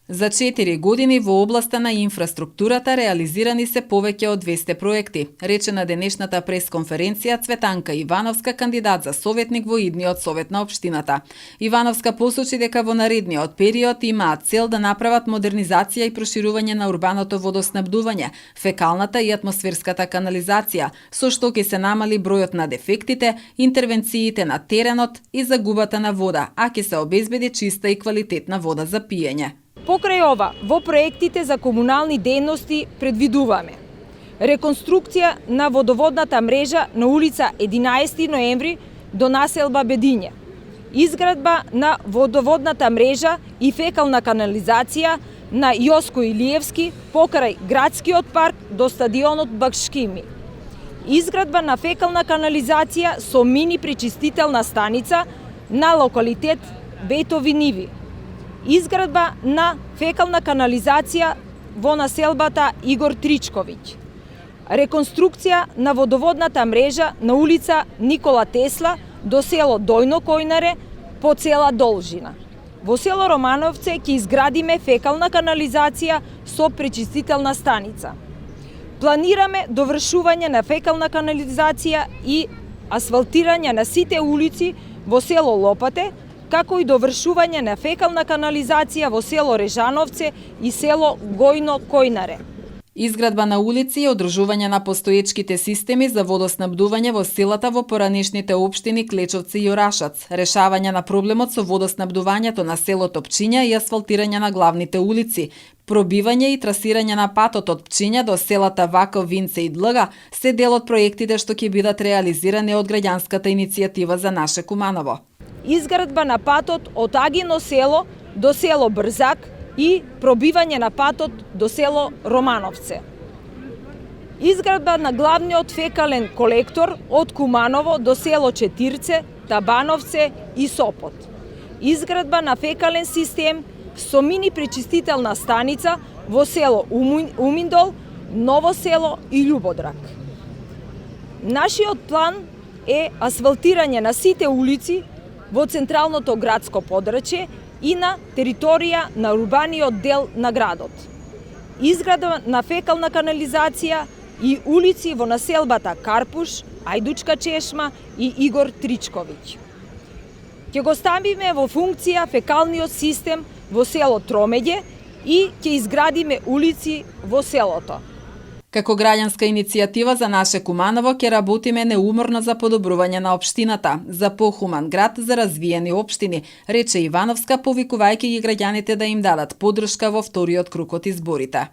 За 4 години во областа на инфраструктурата реализирани се повеќе од 200 проекти, рече на денешната пресконференција Цветанка Ивановска, кандидат за советник во идниот совет на општината. Ивановска посочи дека во наредниот период имаат цел да направат модернизација и проширување на урбаното водоснабдување, фекалната и атмосферската канализација, со што ќе се намали бројот на дефектите, интервенциите на теренот и загубата на вода, а ќе се обезбеди чиста и квалитетна вода за пиење. Покрај ова, во проектите за комунални дејности предвидуваме реконструкција на водоводната мрежа на улица 11 ноември до населба Бедиње, изградба на водоводната мрежа и фекална канализација на Јоско Илиевски покрај градскиот парк до стадионот Бакшкими, изградба на фекална канализација со мини пречистителна станица на локалитет Бетови ниви, изградба на фекална канализација во населбата Игор Тричковиќ, реконструкција на водоводната мрежа на улица Никола Тесла до село Дојно Којнаре по цела должина. Во село Романовце ќе изградиме фекална канализација со пречистителна станица. Планираме довршување на фекална канализација и асфалтирање на сите улици во село Лопате, како и довршување на фекална канализација во село Режановце и село Гојно Којнаре. Изградба на улици и одржување на постоечките системи за водоснабдување во селата во поранешните општини Клечовци и Орашац, решавање на проблемот со водоснабдувањето на селото Пчиња и асфалтирање на главните улици, пробивање и трасирање на патот од Пчиња до селата Ваков, Винце и Длга се дел од проектите што ќе бидат реализирани од граѓанската иницијатива за наше Куманово. Изградба на патот од Агино село до село Брзак и пробивање на патот до село Романовце. Изградба на главниот фекален колектор од Куманово до село Четирце, Табановце и Сопот. Изградба на фекален систем со мини пречистителна станица во село Уминдол, Ново село и Љубодрак. Нашиот план е асфалтирање на сите улици во централното градско подрачје и на територија на урбаниот дел на градот. Изградба на фекална канализација и улици во населбата Карпуш, Ајдучка чешма и Игор Тричковиќ. Ќе го ставиме во функција фекалниот систем во село Тромеѓе и ќе изградиме улици во селото. Како граѓанска иницијатива за наше Куманово ќе работиме неуморно за подобрување на општината, за похуман град за развиени општини, рече Ивановска, повикувајќи ги граѓаните да им дадат поддршка во вториот круг од изборите.